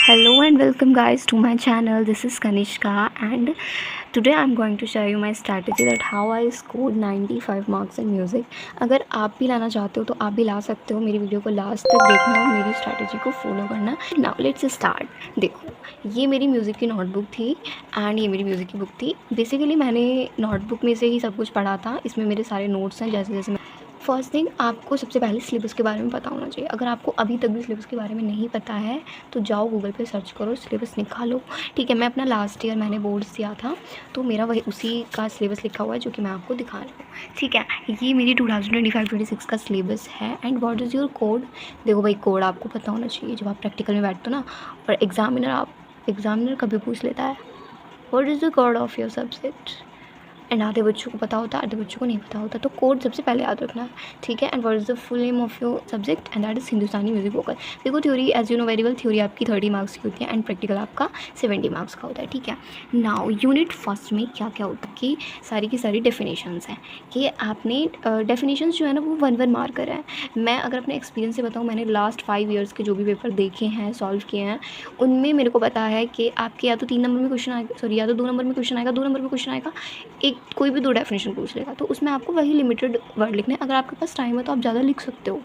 Hello and welcome guys to my channel. This is Kanishka and today I'm going to show you my strategy that how I scored 95 marks in music. अगर आप भी लाना चाहते हो तो आप भी ला सकते हो। मेरी वीडियो को लास्ट तक देखना और मेरी स्ट्रैटेजी को फॉलो करना। Now let's start. देखो, ये मेरी म्यूज़िक की नोटबुक थी एंड ये मेरी म्यूज़िक की बुक थी। बेसिकली मैंने नोटबुक में से ही सब कुछ पढ़ा था। इसमें मेरे सारे नोट्स हैं जैसे जैसे फर्स्ट थिंग आपको सबसे पहले सिलेबस के बारे में पता होना चाहिए। अगर आपको अभी तक भी सिलेबस के बारे में नहीं पता है तो जाओ गूगल पे सर्च करो, सिलेबस निकालो। ठीक है, मैं अपना लास्ट ईयर मैंने बोर्ड्स दिया था तो मेरा वही उसी का सिलेबस लिखा हुआ है जो कि मैं आपको दिखा रही हूँ। ठीक है, ये मेरी 2025-26 का सिलेबस है। And what is your code? देखो भाई, कोड आपको पता होना चाहिए जब आप प्रैक्टिकल में बैठते हो ना। और एग्जामिनर कभी पूछ लेता है what is the code of your subject. And आधे बच्चों को पता होता है, आधे बच्चों को नहीं पता होता। तो कोड सबसे पहले याद रखना है। ठीक है, and what is the full name of your subject and that is Hindustani music vocal. देखो, theory as you know very well, theory आपकी 30 मार्क्स की होती है एंड प्रैक्टिकल आपका 70 मार्क्स का होता है। ठीक है, नाउ यूनिट फर्स्ट में क्या क्या होता है कि सारी की सारी डेफिनेशंस हैं कि आपने डेफिनेशंस जो है ना वो 1-1 मार्क करा है। मैं अगर अपने एक्सपीरियंस से बताऊँ, मैंने लास्ट 5 ईयर्स के जो भी पेपर देखे हैं, सॉल्व किए हैं, उनमें मेरे को पता है कि आपके या तो 3 नंबर में क्वेश्चन आएगा, सॉरी या तो 2 नंबर में क्वेश्चन आएगा, 2 नंबर में क्वेश्चन आएगा, एक कोई भी 2 डेफिनेशन पूछ लेगा। तो उसमें आपको वही लिमिटेड वर्ड लिखने हैं। अगर आपके पास टाइम है तो आप ज़्यादा लिख सकते हो।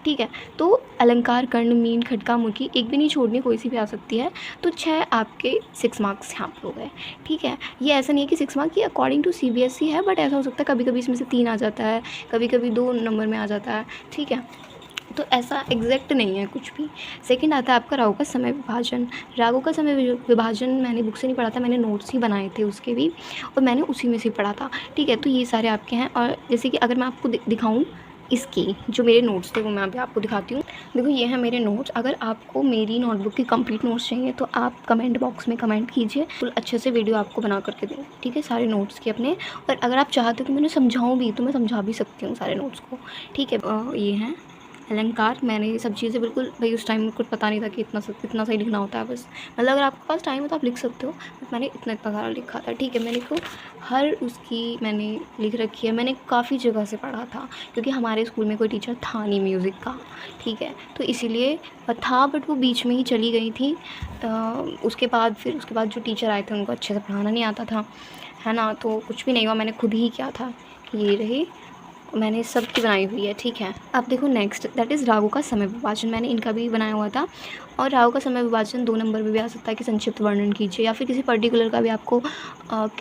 ठीक है, तो अलंकार, कर्ण, मीन, खटका, मुर्की एक भी नहीं छोड़नी, कोई सी भी आ सकती है। तो 6 आपके 6 मार्क्स यहाँ पर हो गए। ठीक है, ये ऐसा नहीं है कि 6 मार्क्स की अकॉर्डिंग टू CBSE है, बट ऐसा हो सकता है कभी कभी इसमें से 3 आ जाता है, कभी कभी 2 नंबर में आ जाता है। ठीक है, तो ऐसा एग्जैक्ट नहीं है कुछ भी। सेकंड आता है आपका रागों का समय विभाजन। रागों का समय विभाजन मैंने बुक से नहीं पढ़ा था, मैंने नोट्स ही बनाए थे उसके भी, और मैंने उसी में से पढ़ा था। ठीक है, तो ये सारे आपके हैं। और जैसे कि अगर मैं आपको दिखाऊं इसकी जो मेरे नोट्स थे वो मैं अभी आपको दिखाती हूँ। देखो, ये है मेरे नोट्स। अगर आपको मेरी नोटबुक की कंप्लीट नोट्स चाहिए तो आप कमेंट बॉक्स में कमेंट कीजिए, तो अच्छे से वीडियो आपको बना करके दूँ। ठीक है, सारे नोट्स के अपने। और अगर आप चाहते हो कि मैंने समझाऊँ भी तो मैं समझा भी सकती हूँ सारे नोट्स को। ठीक है, ये हैं अलंकार। मैंने ये सब चीज़ें बिल्कुल भाई उस टाइम कुछ पता नहीं था कि इतना सही लिखना होता है। बस मतलब अगर आपके पास टाइम है तो आप लिख सकते हो, बट मैंने इतना सारा लिखा था। ठीक है, मैंने को हर उसकी मैंने लिख रखी है। मैंने काफ़ी जगह से पढ़ा था क्योंकि हमारे स्कूल में कोई टीचर था नहीं म्यूज़िक का। ठीक है, तो इसीलिए था, बट वो बीच में ही चली गई थी। उसके बाद जो टीचर आए थे उनको अच्छे से पढ़ाना नहीं आता था, है ना। तो कुछ भी नहीं हुआ, मैंने खुद ही किया था। ये रही, मैंने सब की बनाई हुई है। ठीक है, अब देखो नेक्स्ट दैट इज़ रागों का समय विभाजन। मैंने इनका भी बनाया हुआ था। और रागों का समय विभाजन 2 नंबर में भी आ सकता है कि संक्षिप्त वर्णन कीजिए, या फिर किसी पर्टिकुलर का भी आपको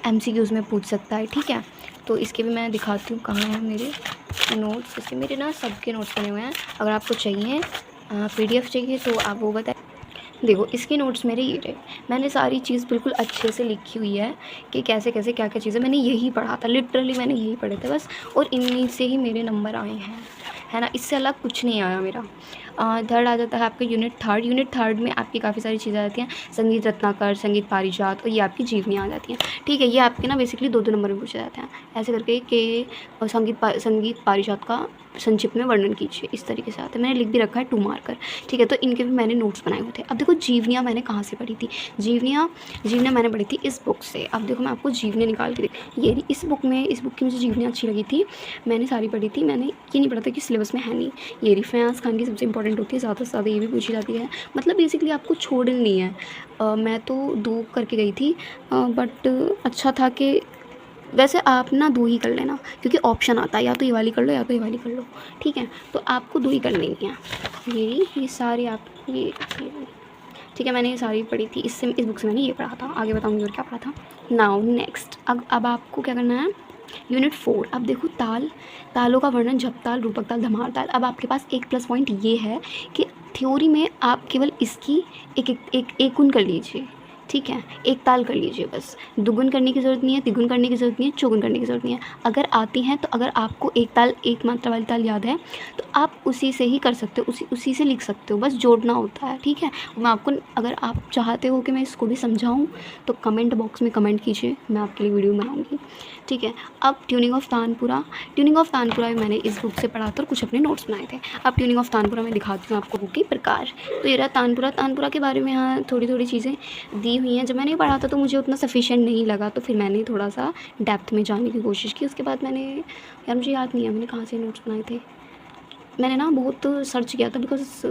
MCQs में पूछ सकता है। ठीक है, तो इसके भी मैं दिखाती हूँ कहाँ हैं मेरे नोट्स। इसके मेरे ना सबके नोट्स बने हुए हैं। अगर आपको चाहिए PDF चाहिए तो आप वो बताएं। देखो, इसके नोट्स मेरे ये रहे। मैंने सारी चीज़ बिल्कुल अच्छे से लिखी हुई है कि कैसे कैसे क्या क्या चीज़ें मैंने यही पढ़ा था, लिटरली मैंने यही पढ़े थे बस। और इन्हीं से ही मेरे नंबर आए हैं, है ना। इससे अलग कुछ नहीं आया मेरा। थर्ड आ जाता है आपका यूनिट थर्ड। यूनिट थर्ड में आपकी काफ़ी सारी चीज़ें आ जाती हैं, संगीत रत्नाकर, संगीत पारिजात, और ये आपकी जीवनी आ जाती हैं। ठीक है, ये आपके ना बेसिकली 2-2 नंबर में पूछे जाते हैं ऐसे करके कि संगीत पारिजात का संक्षिप्त में वर्णन कीजिए, इस तरीके से आता है। मैंने लिख भी रखा है 2 मार्कर। ठीक है, तो इनके भी मैंने नोट्स बनाए हुए थे। अब देखो, जीवनियाँ मैंने कहाँ से पढ़ी थी। जीवनियाँ मैंने पढ़ी थी इस बुक से। अब देखो, मैं आपको जीवनियाँ निकाल के ये इस बुक की मुझे जीवनियाँ अच्छी लगी थी, मैंने सारी पढ़ी थी। मैंने ये नहीं पढ़ा था कि सिलेबस में है नहीं। ये फयाज़ खान की सबसे इंपॉर्टेंट होती है, ज़्यादा से ज़्यादा ये भी पूछी जाती है। मतलब बेसिकली आपको छोड़नी नहीं है। मैं तो 2 करके गई थी, बट अच्छा था कि वैसे आप ना 2 ही कर लेना, क्योंकि ऑप्शन आता है या तो ये वाली कर लो या तो ये वाली कर लो। ठीक है, तो आपको 2 ही करनी है। ये सारे आप ये ठीक है, मैंने ये सारी पढ़ी थी। इस बुक से मैंने ये पढ़ा था। आगे बताऊँगी और क्या पढ़ा था। नाउ नेक्स्ट, अब आपको क्या करना है, यूनिट 4। अब देखो, तालों का वर्णन, जप ताल, रूपक ताल, धमार ताल। अब आपके पास एक प्लस पॉइंट ये है कि थ्योरी में आप केवल इसकी एक गुण कर लीजिए। ठीक है, एक ताल कर लीजिए बस। दुगुन करने की ज़रूरत नहीं है, तिगुन करने की ज़रूरत नहीं है, चौगुन करने की ज़रूरत नहीं है। अगर आती हैं तो अगर आपको एक मात्रा वाली ताल याद है तो आप उसी से ही कर सकते हो, उसी से लिख सकते हो, बस जोड़ना होता है। ठीक है, मैं आपको, अगर आप चाहते हो कि मैं इसको भी समझाऊँ तो कमेंट बॉक्स में कमेंट कीजिए, मैं आपके लिए वीडियो बनाऊँगी। ठीक है, अब ट्यूनिंग ऑफ तानपुरा भी मैंने इस बुक से पढ़ा था और कुछ अपने नोट्स बनाए थे। अब ट्यूनिंग ऑफ तानपुरा मैं दिखाती हूँ आपको बुक के प्रकार। तो ये रहा तानपुरा के बारे में यहाँ थोड़ी चीज़ें दी हुई हैं। जब मैंने पढ़ा था तो मुझे उतना सफिशिएंट नहीं लगा, तो फिर मैंने थोड़ा सा डेप्थ में जाने की कोशिश की। उसके बाद मुझे याद नहीं है मैंने कहाँ से नोट्स बनाए थे। मैंने ना बहुत सर्च किया था, बिकॉज़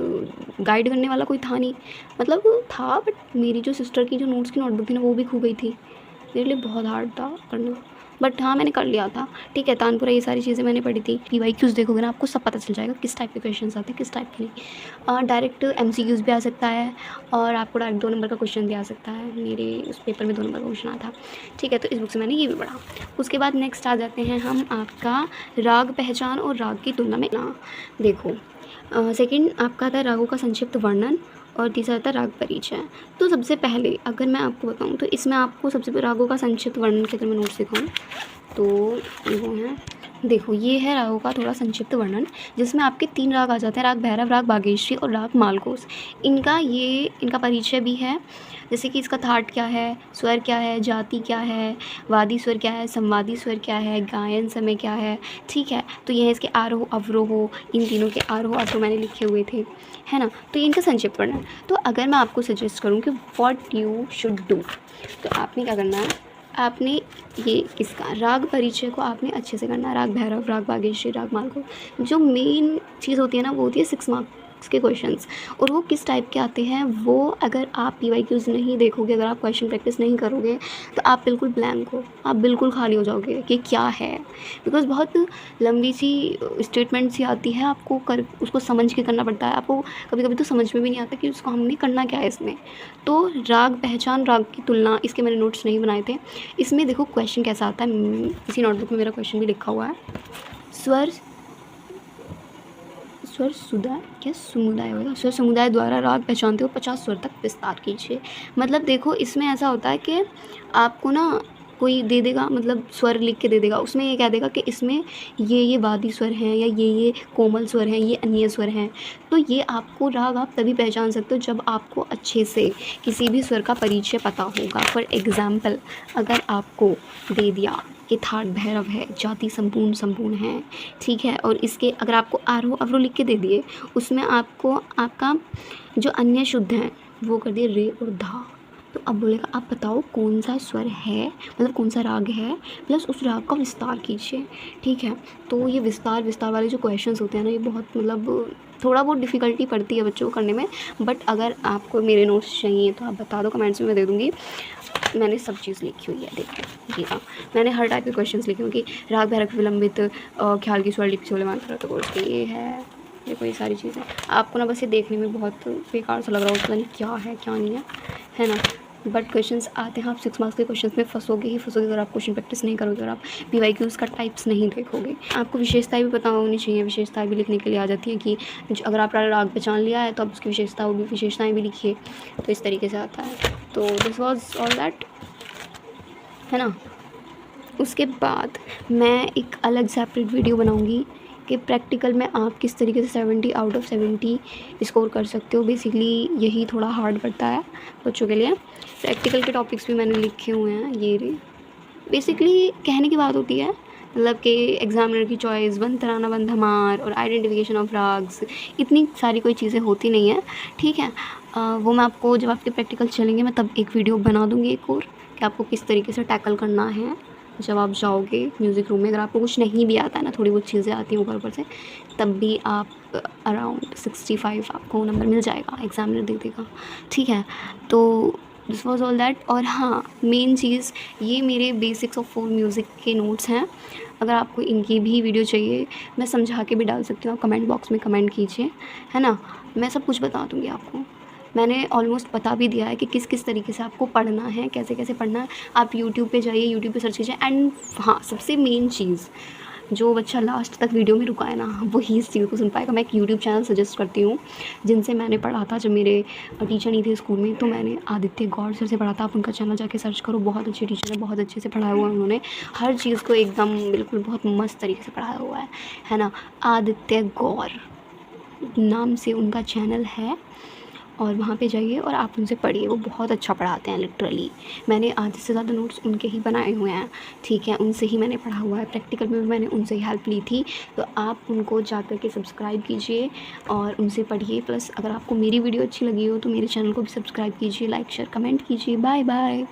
गाइड करने वाला कोई था नहीं, मतलब था बट मेरी जो सिस्टर की जो नोट्स की नोटबुक थी ना वो भी खो गई थी। मेरे लिए बहुत हार्ड था करना, बट हाँ मैंने कर लिया था। ठीक है, तानपुरा ये सारी चीज़ें मैंने पढ़ी थी। पीवाईक्यूज़ देखोगे ना आपको सब पता चल जाएगा किस टाइप के क्वेश्चंस आते हैं, किस टाइप के नहीं। डायरेक्ट एमसीक्यूज़ भी आ सकता है और आपको डायरेक्ट 2 नंबर का क्वेश्चन भी आ सकता है। मेरे उस पेपर में 2 नंबर का क्वेश्चन आया था। ठीक है, तो इस बुक से मैंने ये भी पढ़ा। उसके बाद नेक्स्ट आ जाते हैं हम आपका राग पहचान और राग की तुलना में ना। देखो सेकंड आपका था रागों का संक्षिप्त वर्णन और तीसरा था राग परिचय। तो सबसे पहले अगर मैं आपको बताऊं तो इसमें आपको सबसे पहले रागों का संक्षिप्त वर्णन के अगर मैं नोट्स दिखाऊं तो वो है, देखो ये है रागों का थोड़ा संक्षिप्त वर्णन, जिसमें आपके 3 राग आ जाते हैं, राग भैरव, राग बागेश्वरी और राग मालकोस। इनका परिचय भी है, जैसे कि इसका थाट क्या है, स्वर क्या है, जाति क्या है, वादी स्वर क्या है, संवादी स्वर क्या है, गायन समय क्या है। ठीक है, तो यह इसके आरोह अवरोह, इन तीनों के आरोह अवरोह मैंने लिखे हुए थे, है ना। तो ये इनका संक्षिप्त वर्णन। तो अगर मैं आपको सजेस्ट करूँ कि व्हाट यू शुड डू, तो आपने क्या करना है, आपने ये किसका राग परिचय को आपने अच्छे से करना है। राग भैरव, राग बागेश्वरी, राग मालको, जो मेन चीज़ होती है ना वो होती है 6 मार्क्स के क्वेश्चंस, और वो किस टाइप के आते हैं वो अगर आप पीवाईक्यूज़ नहीं देखोगे, अगर आप क्वेश्चन प्रैक्टिस नहीं करोगे तो आप बिल्कुल ब्लैंक हो, आप बिल्कुल खाली हो जाओगे कि क्या है, बिकॉज़ बहुत लंबी सी स्टेटमेंट सी आती है, आपको कर उसको समझ के करना पड़ता है। आपको कभी कभी तो समझ में भी नहीं आता कि उसको हमने करना क्या है इसमें। तो राग पहचान, राग की तुलना, इसके मैंने नोट्स नहीं बनाए थे। इसमें देखो क्वेश्चन कैसा आता है, इसी नोटबुक में मेरा क्वेश्चन भी लिखा हुआ है। स्वर स्वर सुदाय क्या समुदाय होगा, स्वर समुदाय द्वारा राग पहचानते हुए 50 स्वर तक विस्तार कीजिए। मतलब देखो इसमें ऐसा होता है कि आपको ना कोई दे देगा, मतलब स्वर लिख के दे देगा, उसमें ये कह देगा कि इसमें ये वादी स्वर हैं या ये कोमल स्वर हैं, ये अन्य स्वर हैं। तो ये आपको राग आप तभी पहचान सकते हो जब आपको अच्छे से किसी भी स्वर का परिचय पता होगा। फॉर एग्ज़ाम्पल अगर आपको दे दिया कि थाट भैरव है, जाति संपूर्ण संपूर्ण है, ठीक है, और इसके अगर आपको आरोह अवरोह लिख के दे दिए, उसमें आपको आपका जो अन्य शुद्ध हैं वो कर दिए रे और धा, तो अब बोलेगा आप बताओ कौन सा स्वर है, मतलब कौन सा राग है, प्लस उस राग का विस्तार कीजिए। ठीक है, तो ये विस्तार वाले जो क्वेश्चंस होते हैं ना, ये बहुत मतलब थोड़ा बहुत डिफ़िकल्टी पड़ती है बच्चों को करने में, बट अगर आपको मेरे नोट्स चाहिए तो आप बता दो कमेंट्स में, मैं दे दूँगी। मैंने सब चीज़ लिखी हुई है, देखो ये मैंने हर टाइप के क्वेश्चंस लिखे हुए कि राग भैरव की विलंबित ख्याल की स्वर लिपि छोले मात्रा, तो कोर्स ये है, देखो ये सारी चीज़ें आपको ना बस ये देखने में बहुत बेकार सा लग रहा हो, पता नहीं क्या है क्या नहीं है ना, बट क्वेश्चंस आते हैं। आप 6 मार्क्स के क्वेश्चंस में फंसोगे ही फंसोगे अगर आप क्वेश्चन प्रैक्टिस नहीं करोगे, अगर आप पीवाईक्यूज़ का टाइप्स नहीं देखोगे। आपको विशेषताएं भी पता होनी चाहिए, विशेषताएं भी लिखने के लिए आ जाती हैं कि अगर आप राग पहचान लिया है तो आप उसकी विशेषताएँ भी लिखिए, तो इस तरीके से आता है। तो दिस वॉज ऑल दैट, है ना। उसके बाद मैं एक अलग सेपरेट वीडियो बनाऊंगी कि प्रैक्टिकल में आप किस तरीके से 70 आउट ऑफ 70 स्कोर कर सकते हो। बेसिकली यही थोड़ा हार्ड पड़ता है बच्चों के लिए। प्रैक्टिकल के टॉपिक्स भी मैंने लिखे हुए हैं, ये रे बेसिकली कहने की बात होती है, मतलब कि एग्जामिनर की चॉइस, वन तराना वन धमार और आइडेंटिफिकेशन ऑफ राग्स, इतनी सारी कोई चीज़ें होती नहीं है। ठीक है, वो मैं आपको जब आपके प्रैक्टिकल चलेंगे मैं तब एक वीडियो बना दूँगी एक और, कि आपको किस तरीके से टैकल करना है जब आप जाओगे म्यूज़िक रूम में। अगर आपको कुछ नहीं भी आता है ना, थोड़ी बहुत चीज़ें आती हैं ऊपर से, तब भी आप अराउंड 65 आपको नंबर मिल जाएगा, एग्जामिनर दे देगा। ठीक है, तो दिस वॉज ऑल दैट। और हाँ, मेन चीज़ ये मेरे बेसिक्स ऑफ फोक म्यूज़िक के नोट्स हैं। अगर आपको इनकी भी वीडियो चाहिए मैं समझा के भी डाल सकती हूँ, आप कमेंट बॉक्स में कमेंट कीजिए, है ना। मैं सब कुछ बता दूँगी आपको। मैंने ऑलमोस्ट बता भी दिया है कि किस किस तरीके से आपको पढ़ना है, कैसे कैसे पढ़ना है। आप यूट्यूब पे जाइए, यूट्यूब पे सर्च कीजिए। एंड हाँ, सबसे मेन चीज़, जो बच्चा लास्ट तक वीडियो में रुका है ना, वो ही इस चीज़ को सुन पाएगा। मैं एक यूट्यूब चैनल सजेस्ट करती हूँ जिनसे मैंने पढ़ा था जब मेरे टीचर नहीं थे स्कूल में, तो मैंने आदित्य गौड़ सर से पढ़ा था। आप उनका चैनल जाके सर्च करो, बहुत अच्छे टीचर है, बहुत अच्छे से पढ़ाया हुआ है उन्होंने, हर चीज़ को एकदम बिल्कुल बहुत मस्त तरीके से पढ़ाया हुआ है ना। आदित्य गौड़ नाम से उनका चैनल है, और वहाँ पे जाइए और आप उनसे पढ़िए, वो बहुत अच्छा पढ़ाते हैं लिटरली। मैंने आधे से ज़्यादा नोट्स उनके ही बनाए हुए हैं, ठीक है, उनसे ही मैंने पढ़ा हुआ है। प्रैक्टिकल में भी मैंने उनसे ही हेल्प ली थी। तो आप उनको जा कर के सब्सक्राइब कीजिए और उनसे पढ़िए। प्लस अगर आपको मेरी वीडियो अच्छी लगी हो तो मेरे चैनल को भी सब्सक्राइब कीजिए, लाइक शेयर कमेंट कीजिए। Bye bye.